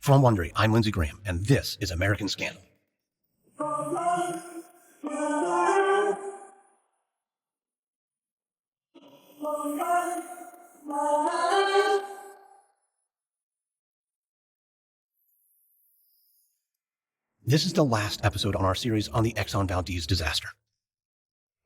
From Wondery, I'm Lindsey Graham, and this is American Scandal. This is the last episode on our series on the Exxon Valdez disaster.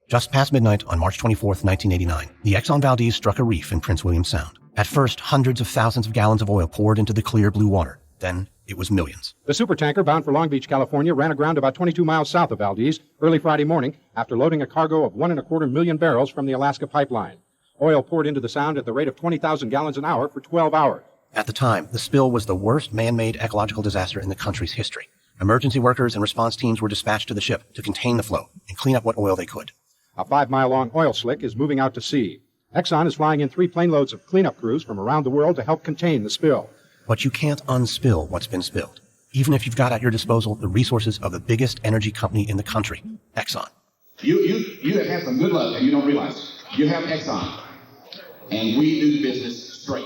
Just past midnight on March 24th, 1989, the Exxon Valdez struck a reef in Prince William Sound. At first, hundreds of thousands of gallons of oil poured into the clear blue water. Then, it was millions. The supertanker bound for Long Beach, California, ran aground about 22 miles south of Valdez early Friday morning after loading a cargo of 1.25 million barrels from the Alaska pipeline. Oil poured into the Sound at the rate of 20,000 gallons an hour for 12 hours. At the time, the spill was the worst man-made ecological disaster in the country's history. Emergency workers and response teams were dispatched to the ship to contain the flow and clean up what oil they could. A 5-mile-long oil slick is moving out to sea. Exxon is flying in 3 plane loads of cleanup crews from around the world to help contain the spill. But you can't unspill what's been spilled, even if you've got at your disposal the resources of the biggest energy company in the country, Exxon. You have had some good luck, and you don't realize it. You have Exxon, and we do business straight.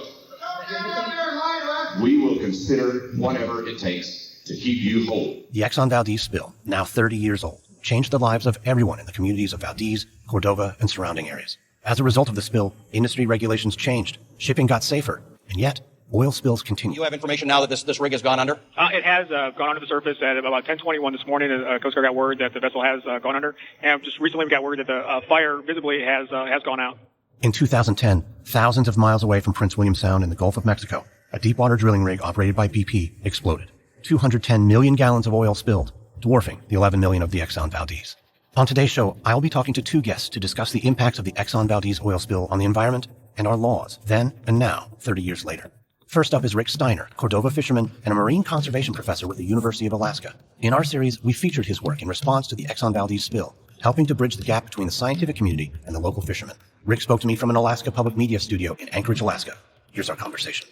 We will consider whatever it takes to keep you whole. The Exxon Valdez spill, now 30 years old, changed the lives of everyone in the communities of Valdez, Cordova, and surrounding areas. As a result of the spill, industry regulations changed, shipping got safer, and yet, oil spills continue. You have information now that this rig has gone under? It has gone under the surface at about 10:21 this morning. Coast Guard got word that the vessel has gone under, and just recently we got word that the fire visibly has gone out. In 2010, thousands of miles away from Prince William Sound in the Gulf of Mexico, a deepwater drilling rig operated by BP exploded. 210 million gallons of oil spilled, dwarfing the 11 million of the Exxon Valdez. On today's show, I'll be talking to 2 guests to discuss the impacts of the Exxon Valdez oil spill on the environment and our laws, then and now, 30 years later. First up is Rick Steiner, Cordova fisherman and a marine conservation professor with the University of Alaska. In our series, we featured his work in response to the Exxon Valdez spill, helping to bridge the gap between the scientific community and the local fishermen. Rick spoke to me from an Alaska public media studio in Anchorage, Alaska. Here's our conversation.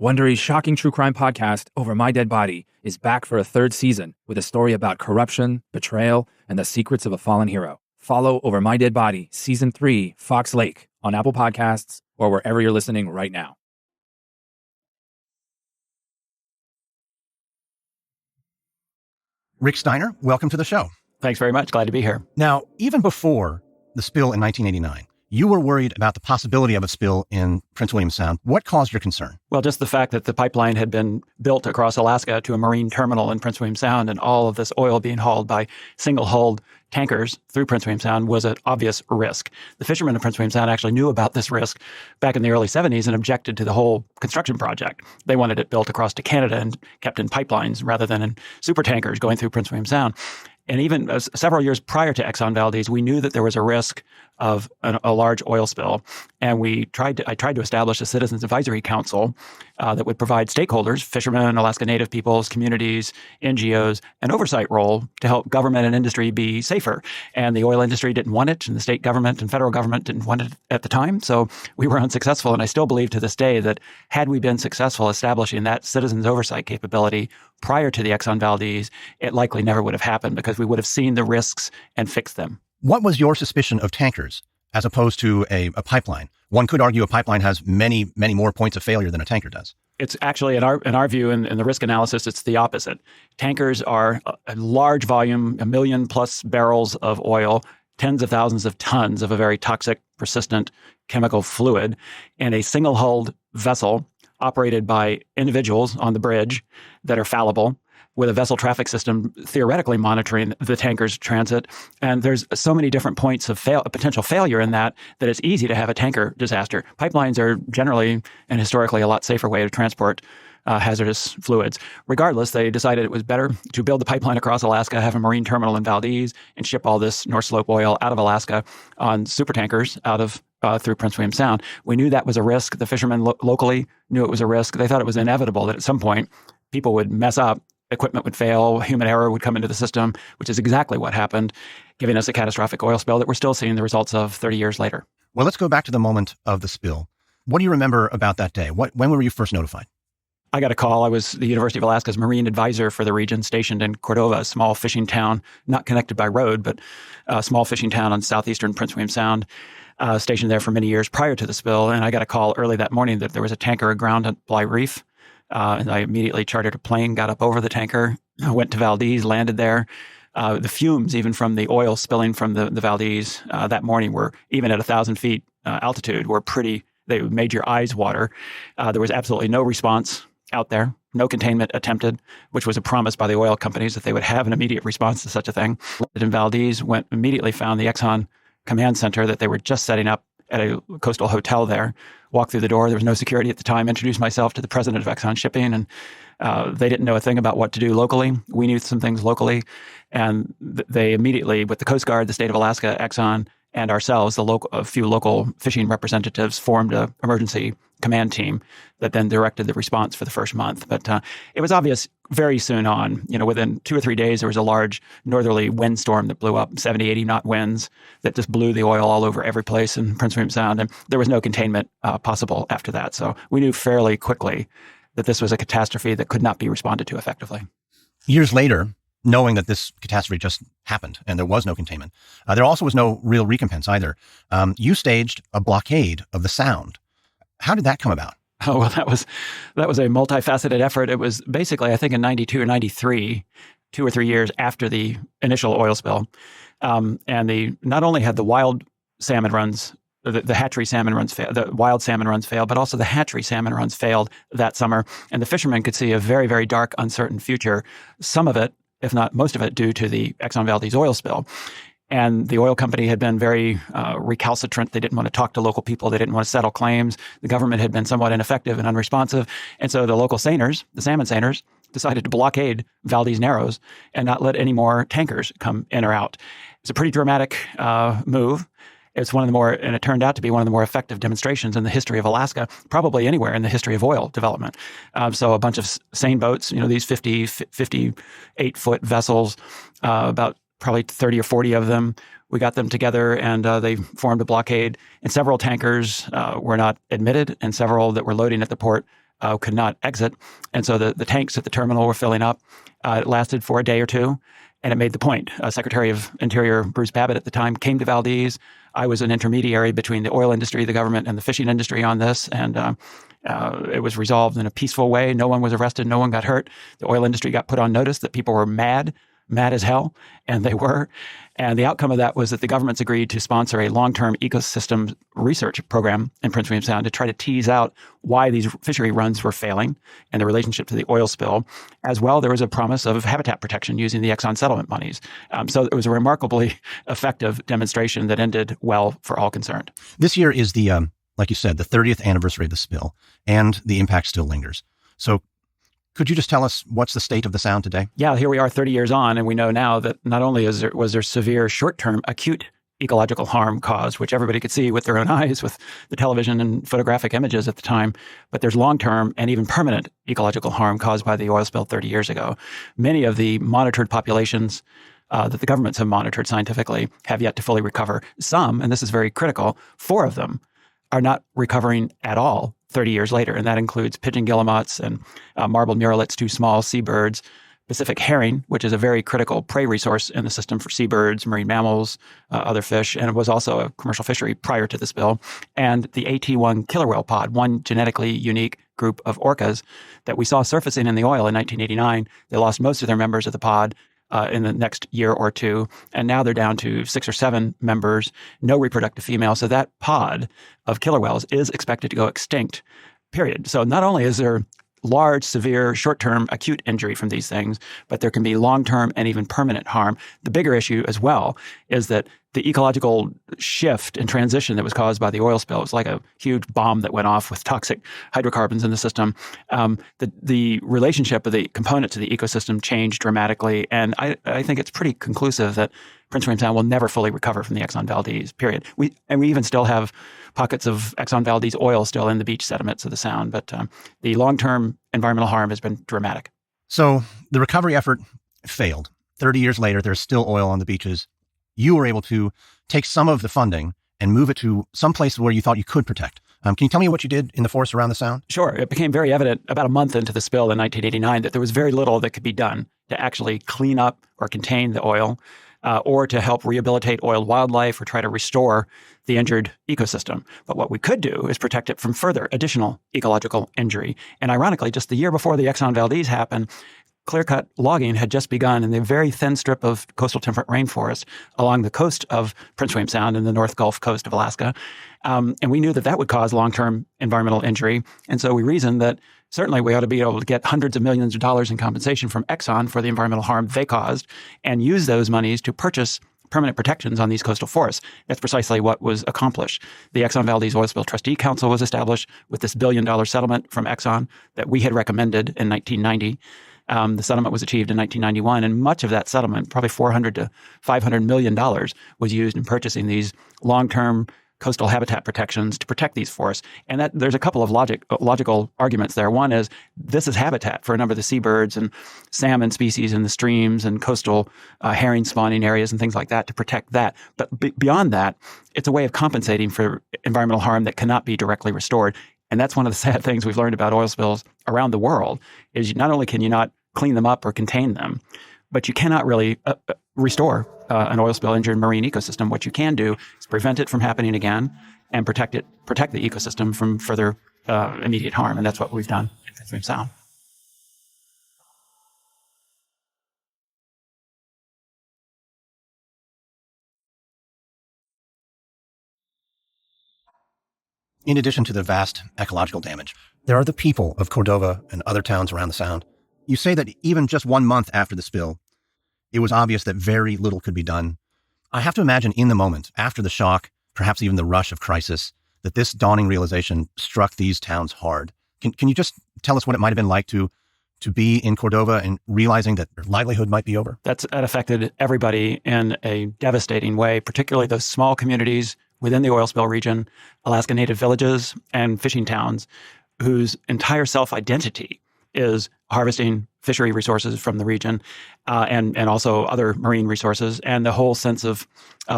Wondery's shocking true crime podcast, Over My Dead Body, is back for a 3rd season with a story about corruption, betrayal, and the secrets of a fallen hero. Follow Over My Dead Body, Season 3, Fox Lake, on Apple Podcasts or wherever you're listening right now. Rick Steiner, welcome to the show. Thanks very much. Glad to be here. Now, even before the spill in 1989, you were worried about the possibility of a spill in Prince William Sound. What caused your concern? Well, just the fact that the pipeline had been built across Alaska to a marine terminal in Prince William Sound and all of this oil being hauled by single-hulled tankers through Prince William Sound was an obvious risk. The fishermen of Prince William Sound actually knew about this risk back in the early 70s and objected to the whole construction project. They wanted it built across to Canada and kept in pipelines rather than in super tankers going through Prince William Sound. And even several years prior to Exxon Valdez, we knew that there was a risk of a large oil spill. And I tried to establish a Citizens Advisory Council that would provide stakeholders, fishermen, Alaska Native peoples, communities, NGOs, an oversight role to help government and industry be safer. And the oil industry didn't want it, and the state government and federal government didn't want it at the time. So we were unsuccessful. And I still believe to this day that had we been successful establishing that citizens oversight capability prior to the Exxon Valdez, it likely never would have happened because we would have seen the risks and fixed them. What was your suspicion of tankers as opposed to a pipeline? One could argue a pipeline has many, many more points of failure than a tanker does. It's actually, in our view, in the risk analysis, it's the opposite. Tankers are a large volume, 1 million plus barrels of oil, tens of thousands of tons of a very toxic, persistent chemical fluid, and a single-hulled vessel operated by individuals on the bridge that are fallible, with a vessel traffic system theoretically monitoring the tanker's transit. And there's so many different points of potential failure in that it's easy to have a tanker disaster. Pipelines are generally and historically a lot safer way to transport hazardous fluids. Regardless, they decided it was better to build the pipeline across Alaska, have a marine terminal in Valdez, and ship all this North Slope oil out of Alaska on supertankers out of through Prince William Sound. We knew that was a risk. The fishermen locally knew it was a risk. They thought it was inevitable that at some point people would mess up, equipment would fail, human error would come into the system, which is exactly what happened, giving us a catastrophic oil spill that we're still seeing the results of 30 years later. Well, let's go back to the moment of the spill. What do you remember about that day? When were you first notified? I got a call. I was the University of Alaska's marine advisor for the region, stationed in Cordova, a small fishing town, not connected by road, but a small fishing town on southeastern Prince William Sound, stationed there for many years prior to the spill. And I got a call early that morning that there was a tanker aground at Bligh Reef. And I immediately chartered a plane, got up over the tanker, went to Valdez, landed there. The fumes, even from the oil spilling from the Valdez that morning, were, even at 1,000 feet altitude, were pretty, they made your eyes water. There was absolutely no response out there, no containment attempted, which was a promise by the oil companies that they would have an immediate response to such a thing. In Valdez, immediately found the Exxon command center that they were just setting up at a coastal hotel there. Walked through the door. There was no security at the time. Introduced myself to the president of Exxon Shipping, and they didn't know a thing about what to do locally. We knew some things locally, and they immediately, with the Coast Guard, the state of Alaska, Exxon, and ourselves, a few local fishing representatives, formed an emergency command team that then directed the response for the first month. But it was obvious very soon on, within 2 or 3 days, there was a large northerly windstorm that blew up, 70, 80 knot winds that just blew the oil all over every place in Prince William Sound. And there was no containment possible after that. So we knew fairly quickly that this was a catastrophe that could not be responded to effectively. Years later, knowing that this catastrophe just happened and there was no containment, there also was no real recompense either. You staged a blockade of the Sound. How did that come about? Oh, well, that was a multifaceted effort. It was basically, I think, in 92 or 93, 2 or 3 years after the initial oil spill. And not only had the wild salmon runs, the hatchery salmon runs, the wild salmon runs failed, but also the hatchery salmon runs failed that summer. And the fishermen could see a very, very dark, uncertain future. Some of it, if not most of it, due to the Exxon Valdez oil spill. And the oil company had been very recalcitrant. They didn't want to talk to local people. They didn't want to settle claims. The government had been somewhat ineffective and unresponsive. And so the local seiners, the salmon seiners, decided to blockade Valdez Narrows and not let any more tankers come in or out. It's a pretty dramatic move. It's and it turned out to be one of the more effective demonstrations in the history of Alaska, probably anywhere in the history of oil development. So a bunch of seine boats, these 58-foot vessels, about probably 30 or 40 of them. We got them together and they formed a blockade. And several tankers were not admitted, and several that were loading at the port could not exit. And so the tanks at the terminal were filling up. It lasted for a day or two, and it made the point. Secretary of Interior Bruce Babbitt at the time came to Valdez. I was an intermediary between the oil industry, the government, and the fishing industry on this, and it was resolved in a peaceful way. No one was arrested. No one got hurt. The oil industry got put on notice that people were mad as hell, and they were. And the outcome of that was that the government's agreed to sponsor a long-term ecosystem research program in Prince William Sound to try to tease out why these fishery runs were failing and the relationship to the oil spill. As well, there was a promise of habitat protection using the Exxon settlement monies. So it was a remarkably effective demonstration that ended well for all concerned. This year is like you said, the 30th anniversary of the spill, and the impact still lingers. So could you just tell us what's the state of the Sound today? Yeah, here we are 30 years on, and we know now that not only was there severe short-term acute ecological harm caused, which everybody could see with their own eyes with the television and photographic images at the time, but there's long-term and even permanent ecological harm caused by the oil spill 30 years ago. Many of the monitored populations that the governments have monitored scientifically have yet to fully recover. Some, and this is very critical, 4 of them are not recovering at all 30 years later, and that includes pigeon guillemots and marbled murrelets, 2 small seabirds, Pacific herring, which is a very critical prey resource in the system for seabirds, marine mammals, other fish, and it was also a commercial fishery prior to the spill, and the AT1 killer whale pod, one genetically unique group of orcas that we saw surfacing in the oil in 1989. They lost most of their members of the pod in the next year or two, and now they're down to 6 or 7 members, no reproductive female. So that pod of killer whales is expected to go extinct, period. So not only is there large, severe, short-term acute injury from these things, but there can be long-term and even permanent harm. The bigger issue as well is that the ecological shift and transition that was caused by the oil spill was like a huge bomb that went off with toxic hydrocarbons in the system. The relationship of the component to the ecosystem changed dramatically, and I think it's pretty conclusive that Prince William Sound will never fully recover from the Exxon Valdez period. We even still have pockets of Exxon Valdez oil still in the beach sediments of the Sound, but the long-term environmental harm has been dramatic. So the recovery effort failed. 30 years later, there's still oil on the beaches. You were able to take some of the funding and move it to some place where you thought you could protect, Can you tell me what you did in the forest around the sound? Sure. It became very evident about a month into the spill in 1989 that there was very little that could be done to actually clean up or contain the oil, or to help rehabilitate oil wildlife or try to restore the injured ecosystem. But what we could do is protect it from further additional ecological injury. And ironically, just the year before the Exxon Valdez happened, clear-cut logging had just begun in the very thin strip of coastal temperate rainforest along the coast of Prince William Sound and the North Gulf Coast of Alaska. And we knew that that would cause long-term environmental injury. And so we reasoned that certainly we ought to be able to get hundreds of millions of dollars in compensation from Exxon for the environmental harm they caused and use those monies to purchase permanent protections on these coastal forests. That's precisely what was accomplished. The Exxon Valdez Oil Spill Trustee Council was established with this $1 billion settlement from Exxon that we had recommended in 1990. The settlement was achieved in 1991, and much of that settlement, probably $400 to $500 million, was used in purchasing these long-term coastal habitat protections to protect these forests. And that there's a couple of logical arguments there. One is this is habitat for a number of the seabirds and salmon species in the streams and coastal herring spawning areas and things like that to protect that. But beyond that, it's a way of compensating for environmental harm that cannot be directly restored. And that's one of the sad things we've learned about oil spills around the world is not only can you not clean them up or contain them, but you cannot really restore an oil spill injured marine ecosystem. What you can do is prevent it from happening again and protect the ecosystem from further immediate harm. And that's what we've done in Prince William Sound. In addition to the vast ecological damage, there are the people of Cordova and other towns around the Sound. You say that even just 1 month after the spill, it was obvious that very little could be done. I have to imagine in the moment, after the shock, perhaps even the rush of crisis, that this dawning realization struck these towns hard. Can you just tell us what it might have been like to be in Cordova and realizing that their livelihood might be over? That affected everybody in a devastating way, particularly those small communities within the oil spill region, Alaska Native villages and fishing towns, whose entire self-identity is harvesting fishery resources from the region and also other marine resources. And the whole sense of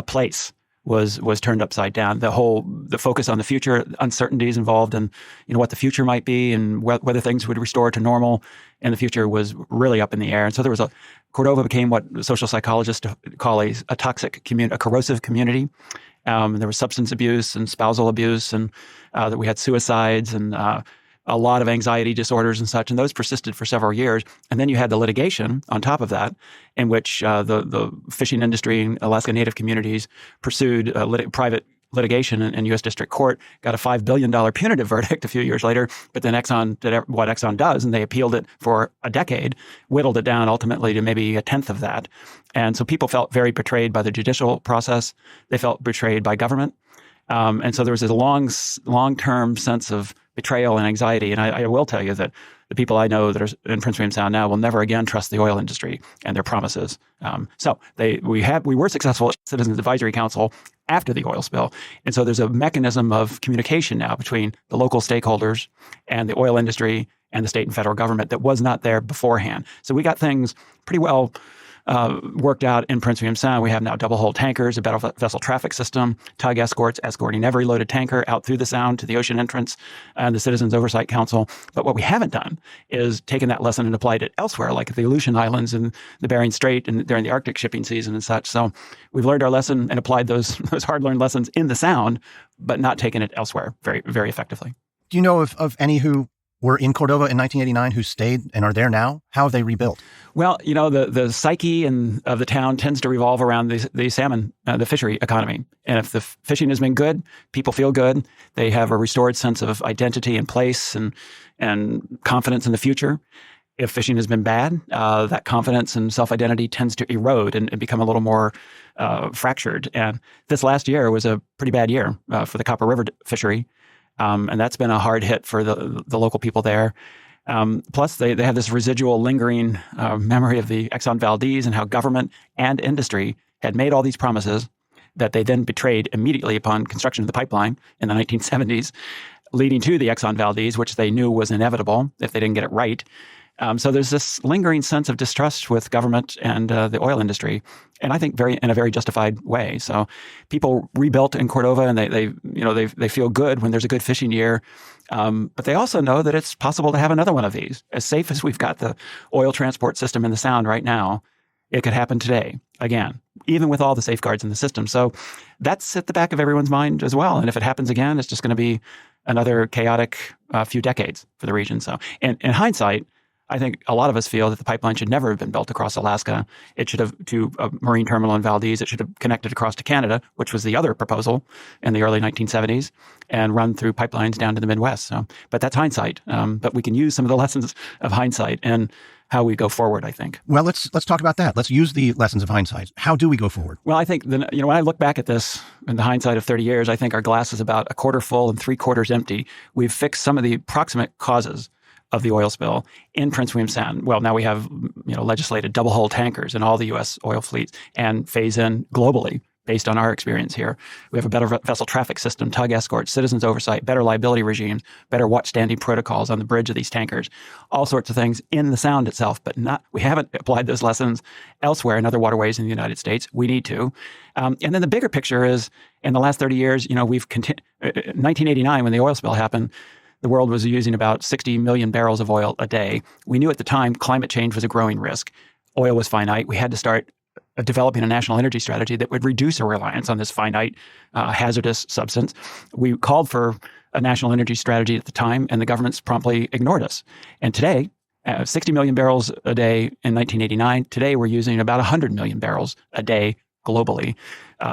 place was turned upside down. The focus on the future, uncertainties involved in what the future might be and whether things would restore to normal in the future was really up in the air. And so Cordova became what social psychologists call a toxic community, a corrosive community. There was substance abuse and spousal abuse, and that we had suicides and a lot of anxiety disorders and such, and those persisted for several years. And then you had the litigation on top of that, in which the fishing industry and Alaska Native communities pursued private litigation in U.S. District Court, got a $5 billion punitive verdict a few years later, but then Exxon did what Exxon does, and they appealed it for a decade, whittled it down ultimately to maybe a tenth of that. And so people felt very betrayed by the judicial process. They felt betrayed by government. And so there was this long-term sense of betrayal and anxiety. And I will tell you that the people I know that are in Prince William Sound now will never again trust the oil industry and their promises. So we were successful at Citizens Advisory Council after the oil spill. And so there's a mechanism of communication now between the local stakeholders and the oil industry and the state and federal government that was not there beforehand. So we got things pretty well worked out in Prince William Sound. We have now double-hull tankers, a better vessel traffic system, tug escorts escorting every loaded tanker out through the Sound to the ocean entrance, and the Citizens Oversight Council. But what we haven't done is taken that lesson and applied it elsewhere, like at the Aleutian Islands and the Bering Strait and during the Arctic shipping season and such. So we've learned our lesson and applied those hard-learned lessons in the Sound, but not taken it elsewhere very, very effectively. Do you know of any who were in Cordova in 1989 who stayed and are there now? How have they rebuilt? Well, the psyche of the town tends to revolve around the salmon, the fishery economy. And if the fishing has been good, people feel good. They have a restored sense of identity and place and confidence in the future. If fishing has been bad, that confidence and self-identity tends to erode and become a little more fractured. And this last year was a pretty bad year for the Copper River fishery. And that's been a hard hit for the local people there. Plus, they have this residual lingering memory of the Exxon Valdez and how government and industry had made all these promises that they then betrayed immediately upon construction of the pipeline in the 1970s, leading to the Exxon Valdez, which they knew was inevitable if they didn't get it right. So there's this lingering sense of distrust with government and the oil industry, and I think in a very justified way. So people rebuilt in Cordova, and they feel good when there's a good fishing year, but they also know that it's possible to have another one of these. As safe as we've got the oil transport system in the Sound right now, it could happen today again, even with all the safeguards in the system. So that's at the back of everyone's mind as well. And if it happens again, it's just going to be another chaotic few decades for the region. So in hindsight, I think a lot of us feel that the pipeline should never have been built across Alaska. It should have to a marine terminal in Valdez. It should have connected across to Canada, which was the other proposal in the early 1970s, and run through pipelines down to the Midwest. So, but that's hindsight. But we can use some of the lessons of hindsight and how we go forward, I think. Well, let's talk about that. Let's use the lessons of hindsight. How do we go forward? Well, I think when I look back at this in the hindsight of 30 years, I think our glass is about a quarter full and 3/4 empty. We've fixed some of the proximate causes of the oil spill in Prince William Sound. Well, now we have legislated double hull tankers in all the U.S. oil fleets and phase in globally based on our experience here. We have a better vessel traffic system, tug escorts, citizens oversight, better liability regimes, better watch-standing protocols on the bridge of these tankers, all sorts of things in the Sound itself, but we haven't applied those lessons elsewhere in other waterways in the United States. We need to. And then the bigger picture is, in the last 30 years, we've 1989, when the oil spill happened, the world was using about 60 million barrels of oil a day. We knew at the time climate change was a growing risk. Oil was finite. We had to start developing a national energy strategy that would reduce our reliance on this finite, hazardous substance. We called for a national energy strategy at the time, and the governments promptly ignored us. And today, 60 million barrels a day in 1989. Today, we're using about 100 million barrels a day globally.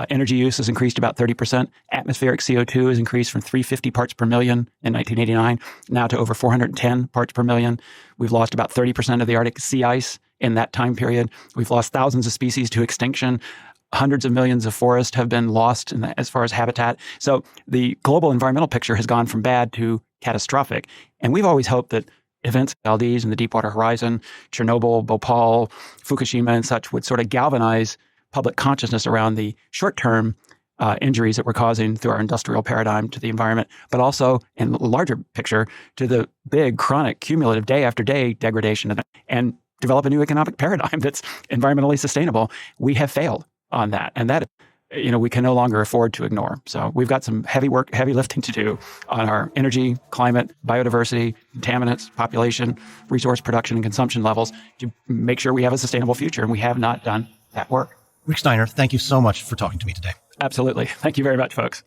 Energy use has increased about 30%. Atmospheric CO2 has increased from 350 parts per million in 1989 now to over 410 parts per million. We've lost about 30% of the Arctic sea ice in that time period. We've lost thousands of species to extinction. Hundreds of millions of forests have been lost as far as habitat. So the global environmental picture has gone from bad to catastrophic. And we've always hoped that events like Valdez and the Deepwater Horizon, Chernobyl, Bhopal, Fukushima and such would sort of galvanize public consciousness around the short-term injuries that we're causing through our industrial paradigm to the environment, but also in the larger picture to the big, chronic, cumulative day after day degradation and develop a new economic paradigm that's environmentally sustainable. We have failed on that. And that, we can no longer afford to ignore. So we've got some heavy lifting to do on our energy, climate, biodiversity, contaminants, population, resource production and consumption levels to make sure we have a sustainable future. And we have not done that work. Rick Steiner, thank you so much for talking to me today. Absolutely. Thank you very much, folks.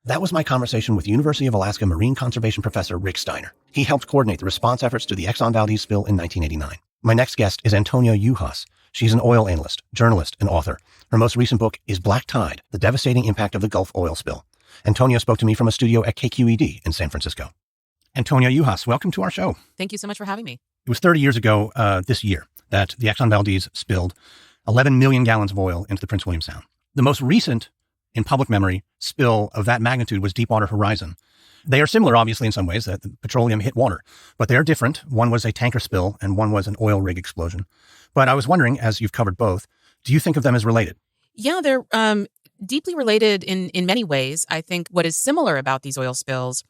That was my conversation with University of Alaska Marine Conservation Professor Rick Steiner. He helped coordinate the response efforts to the Exxon Valdez spill in 1989. My next guest is Antonia Juhasz. She's an oil analyst, journalist, and author. Her most recent book is Black Tide, The Devastating Impact of the Gulf Oil Spill. Antonia spoke to me from a studio at KQED in San Francisco. Antonia Juhasz, welcome to our show. Thank you so much for having me. It was 30 years ago this year that the Exxon Valdez spilled 11 million gallons of oil into the Prince William Sound. The most recent, in public memory, spill of that magnitude was Deepwater Horizon. They are similar, obviously, in some ways, that petroleum hit water, but they are different. One was a tanker spill and one was an oil rig explosion. But I was wondering, as you've covered both, do you think of them as related? Yeah, they're deeply related in many ways. I think what is similar about these oil spills,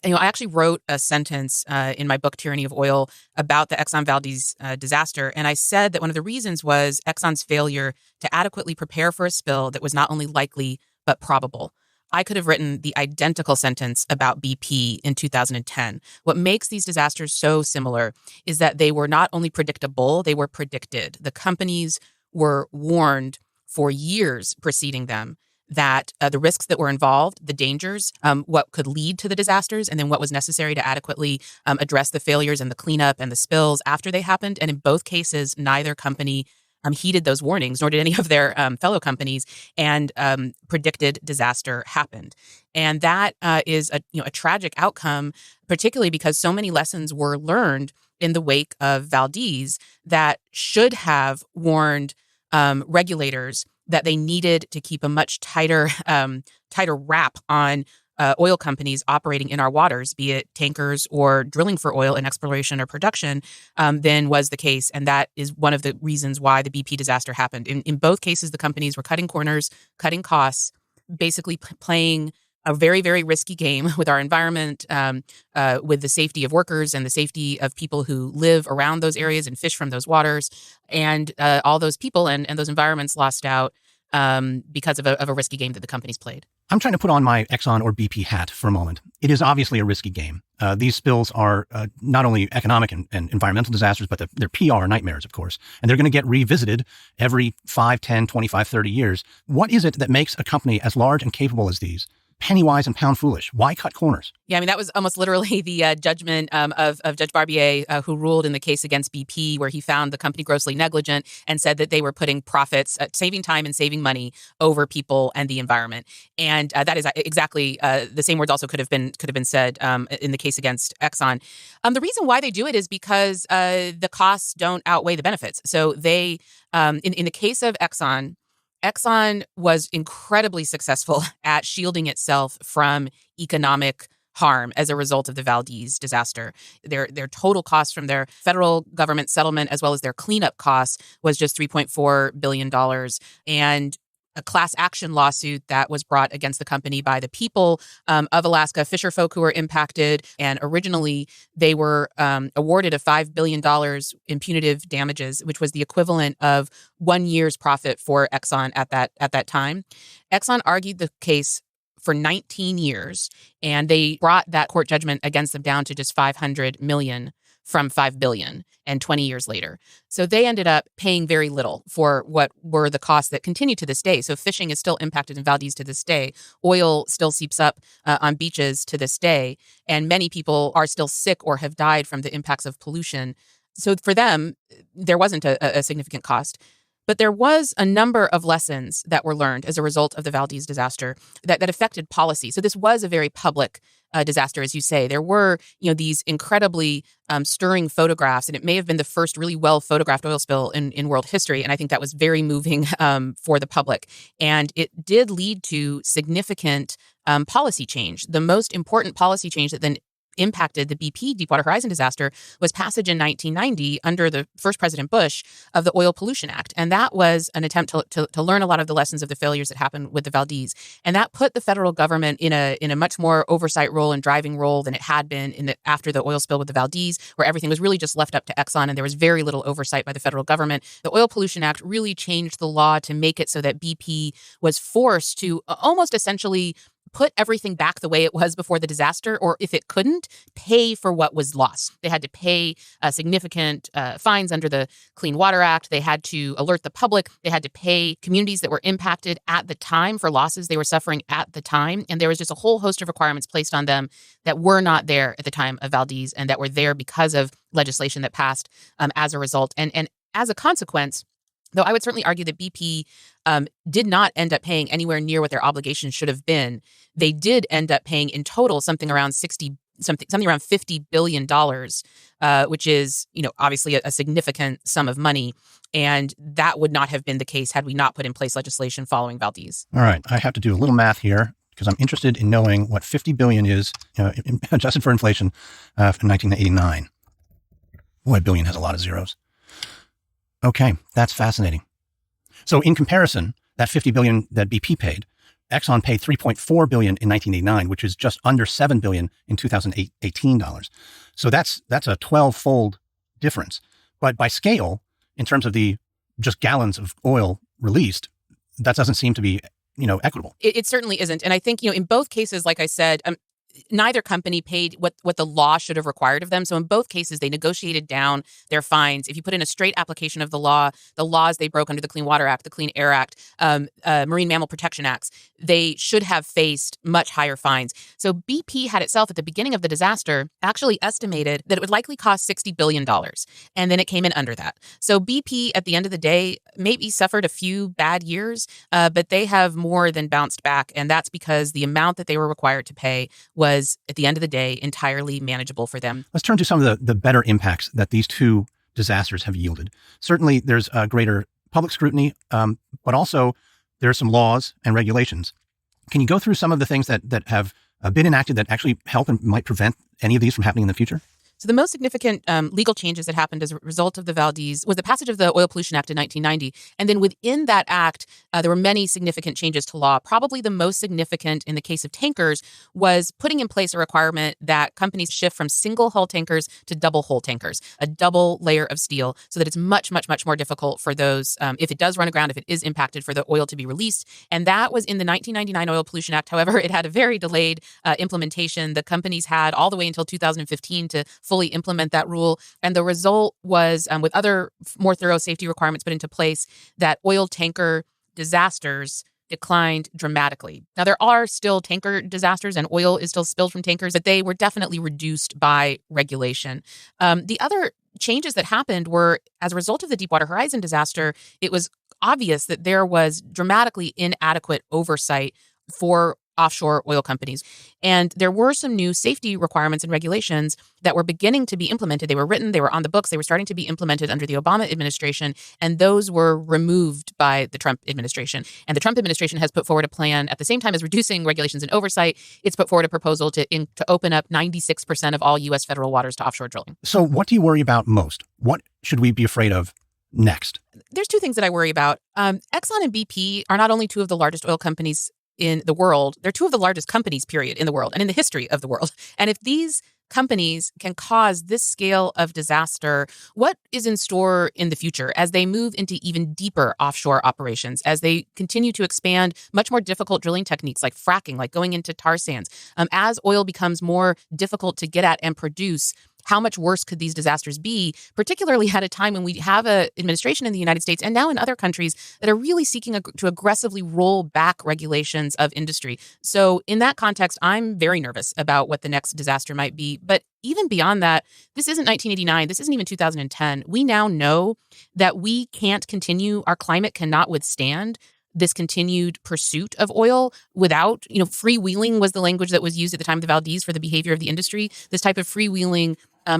I actually wrote a sentence in my book, Tyranny of Oil, about the Exxon Valdez disaster. And I said that one of the reasons was Exxon's failure to adequately prepare for a spill that was not only likely, but probable. I could have written the identical sentence about BP in 2010. What makes these disasters so similar is that they were not only predictable, they were predicted. The companies were warned for years preceding them that the risks that were involved, the dangers, what could lead to the disasters, and then what was necessary to adequately address the failures and the cleanup and the spills after they happened. And in both cases, neither company heeded those warnings, nor did any of their fellow companies, and predicted disaster happened. And that is a tragic outcome, particularly because so many lessons were learned in the wake of Valdez that should have warned regulators that they needed to keep a much tighter wrap on oil companies operating in our waters, be it tankers or drilling for oil in exploration or production, than was the case. And that is one of the reasons why the BP disaster happened. In both cases, the companies were cutting corners, cutting costs, basically playing a very, very risky game with our environment, with the safety of workers and the safety of people who live around those areas and fish from those waters. And all those people and those environments lost out because of a risky game that the companies played. I'm trying to put on my Exxon or BP hat for a moment. It is obviously a risky game. These spills are not only economic and environmental disasters, but they're PR nightmares, of course. And they're going to get revisited every 5, 10, 25, 30 years. What is it that makes a company as large and capable as these penny wise and pound foolish? Why cut corners? Yeah, I mean, that was almost literally the judgment of Judge Barbier, who ruled in the case against BP, where he found the company grossly negligent and said that they were putting profits, saving time and saving money over people and the environment. And that is exactly the same words also could have been said in the case against Exxon. The reason why they do it is because the costs don't outweigh the benefits. So they, in the case of Exxon was incredibly successful at shielding itself from economic harm as a result of the Valdez disaster. Their total costs from their federal government settlement as well as their cleanup costs was just $3.4 billion. And a class action lawsuit that was brought against the company by the people of Alaska, fisher folk who were impacted. And originally, they were awarded a $5 billion in punitive damages, which was the equivalent of 1 year's profit for Exxon at that time. Exxon argued the case for 19 years, and they brought that court judgment against them down to just $500 million from $5 billion and 20 years later. So they ended up paying very little for what were the costs that continue to this day. So fishing is still impacted in Valdez to this day. Oil still seeps up on beaches to this day. And many people are still sick or have died from the impacts of pollution. So for them, there wasn't a significant cost. But there was a number of lessons that were learned as a result of the Valdez disaster that affected policy. So this was a very public disaster, as you say. There were, these incredibly stirring photographs, and it may have been the first really well photographed oil spill in world history. And I think that was very moving for the public. And it did lead to significant policy change. The most important policy change that then impacted the BP Deepwater Horizon disaster was passage in 1990 under the first President Bush of the Oil Pollution Act. And that was an attempt to learn a lot of the lessons of the failures that happened with the Valdez. And that put the federal government in a much more oversight role and driving role than it had been after the oil spill with the Valdez, where everything was really just left up to Exxon and there was very little oversight by the federal government. The Oil Pollution Act really changed the law to make it so that BP was forced to almost essentially put everything back the way it was before the disaster, or if it couldn't, pay for what was lost. They had to pay significant fines under the Clean Water Act. They had to alert the public. They had to pay communities that were impacted at the time for losses they were suffering at the time. And there was just a whole host of requirements placed on them that were not there at the time of Valdez and that were there because of legislation that passed as a result. And as a consequence, though I would certainly argue that BP did not end up paying anywhere near what their obligations should have been, they did end up paying in total something around $50 billion, which is, obviously a significant sum of money. And that would not have been the case had we not put in place legislation following Valdez. All right. I have to do a little math here because I'm interested in knowing what $50 billion is, adjusted for inflation, from 1989. Boy, billion has a lot of zeros. Okay, that's fascinating. So in comparison, that $50 billion that BP paid, Exxon paid $3.4 billion in 1989, which is just under $7 billion in 2018 dollars. So that's a 12-fold difference. But by scale, in terms of the just gallons of oil released, that doesn't seem to be, equitable. It certainly isn't. And I think, in both cases, like I said, neither company paid what the law should have required of them. So in both cases, they negotiated down their fines. If you put in a straight application of the laws they broke under the Clean Water Act, the Clean Air Act, Marine Mammal Protection Acts, they should have faced much higher fines. So BP had itself at the beginning of the disaster actually estimated that it would likely cost $60 billion. And then it came in under that. So BP at the end of the day maybe suffered a few bad years, but they have more than bounced back. And that's because the amount that they were required to pay was, at the end of the day, entirely manageable for them. Let's turn to some of the better impacts that these two disasters have yielded. Certainly, there's a greater public scrutiny, but also there are some laws and regulations. Can you go through some of the things that have been enacted that actually help and might prevent any of these from happening in the future? So the most significant legal changes that happened as a result of the Valdez was the passage of the Oil Pollution Act in 1990. And then within that act, there were many significant changes to law. Probably the most significant in the case of tankers was putting in place a requirement that companies shift from single hull tankers to double hull tankers, a double layer of steel, so that it's much, much, much more difficult for those, if it does run aground, if it is impacted, for the oil to be released. And that was in the 1999 Oil Pollution Act. However, it had a very delayed implementation. The companies had all the way until 2015 to fully implement that rule. And the result was, with other more thorough safety requirements put into place, that oil tanker disasters declined dramatically. Now, there are still tanker disasters and oil is still spilled from tankers, but they were definitely reduced by regulation. The other changes that happened were, as a result of the Deepwater Horizon disaster, it was obvious that there was dramatically inadequate oversight for offshore oil companies. And there were some new safety requirements and regulations that were beginning to be implemented. They were written, they were on the books, they were starting to be implemented under the Obama administration, and those were removed by the Trump administration. And the Trump administration has put forward a plan at the same time as reducing regulations and oversight. It's put forward a proposal to open up 96% of all U.S. federal waters to offshore drilling. So what do you worry about most? What should we be afraid of next? There's two things that I worry about. Exxon and BP are not only two of the largest oil companies in the world, they're two of the largest companies, period, in the world and in the history of the world. And if these companies can cause this scale of disaster, what is in store in the future as they move into even deeper offshore operations, as they continue to expand much more difficult drilling techniques like fracking, like going into tar sands, as oil becomes more difficult to get at and produce? How much worse could these disasters be, particularly at a time when we have an administration in the United States and now in other countries that are really seeking to aggressively roll back regulations of industry? So in that context, I'm very nervous about what the next disaster might be. But even beyond that, this isn't 1989. This isn't even 2010. We now know that we can't continue. Our climate cannot withstand this continued pursuit of oil without, freewheeling was the language that was used at the time of the Valdez for the behavior of the industry. This type of freewheeling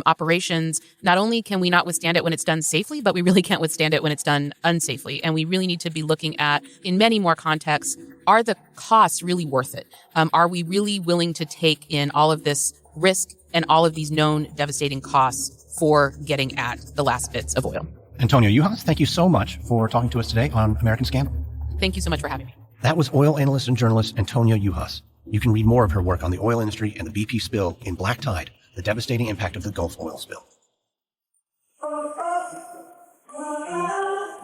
operations, not only can we not withstand it when it's done safely, but we really can't withstand it when it's done unsafely. And we really need to be looking at, in many more contexts, are the costs really worth it? Are we really willing to take in all of this risk and all of these known devastating costs for getting at the last bits of oil? Antonia Juhasz, thank you so much for talking to us today on American Scandal. Thank you so much for having me. That was oil analyst and journalist Antonia Juhasz. You can read more of her work on the oil industry and the BP spill in Black Tide, the devastating impact of the Gulf oil spill.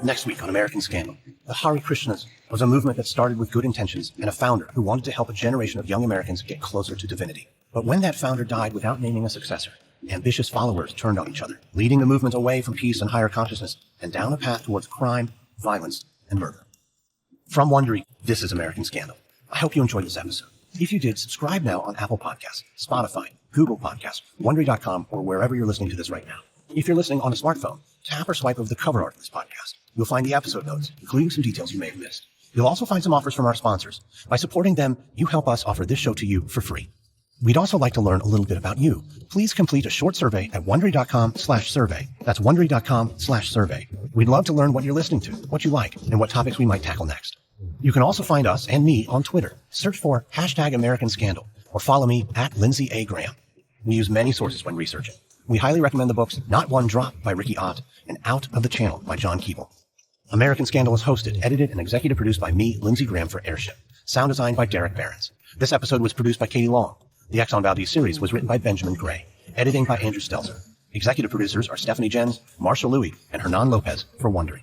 Next week on American Scandal, the Hare Krishnas was a movement that started with good intentions and a founder who wanted to help a generation of young Americans get closer to divinity. But when that founder died without naming a successor, ambitious followers turned on each other, leading the movement away from peace and higher consciousness and down a path towards crime, violence, and murder. From Wondery, this is American Scandal. I hope you enjoyed this episode. If you did, subscribe now on Apple Podcasts, Spotify, Google Podcasts, Wondery.com, or wherever you're listening to this right now. If you're listening on a smartphone, tap or swipe over the cover art of this podcast. You'll find the episode notes, including some details you may have missed. You'll also find some offers from our sponsors. By supporting them, you help us offer this show to you for free. We'd also like to learn a little bit about you. Please complete a short survey at Wondery.com/survey. That's Wondery.com/survey. We'd love to learn what you're listening to, what you like, and what topics we might tackle next. You can also find us and me on Twitter. Search for #AmericanScandal or follow me at Lindsay A. Graham. We use many sources when researching. We highly recommend the books Not One Drop by Ricky Ott and Out of the Channel by John Keeble. American Scandal is hosted, edited, and executive produced by me, Lindsay Graham, for Airship. Sound designed by Derek Behrens. This episode was produced by Katie Long. The Exxon Valdez series was written by Benjamin Gray. Editing by Andrew Stelzer. Executive producers are Stephanie Jens, Marshall Louie, and Hernan Lopez for Wondery.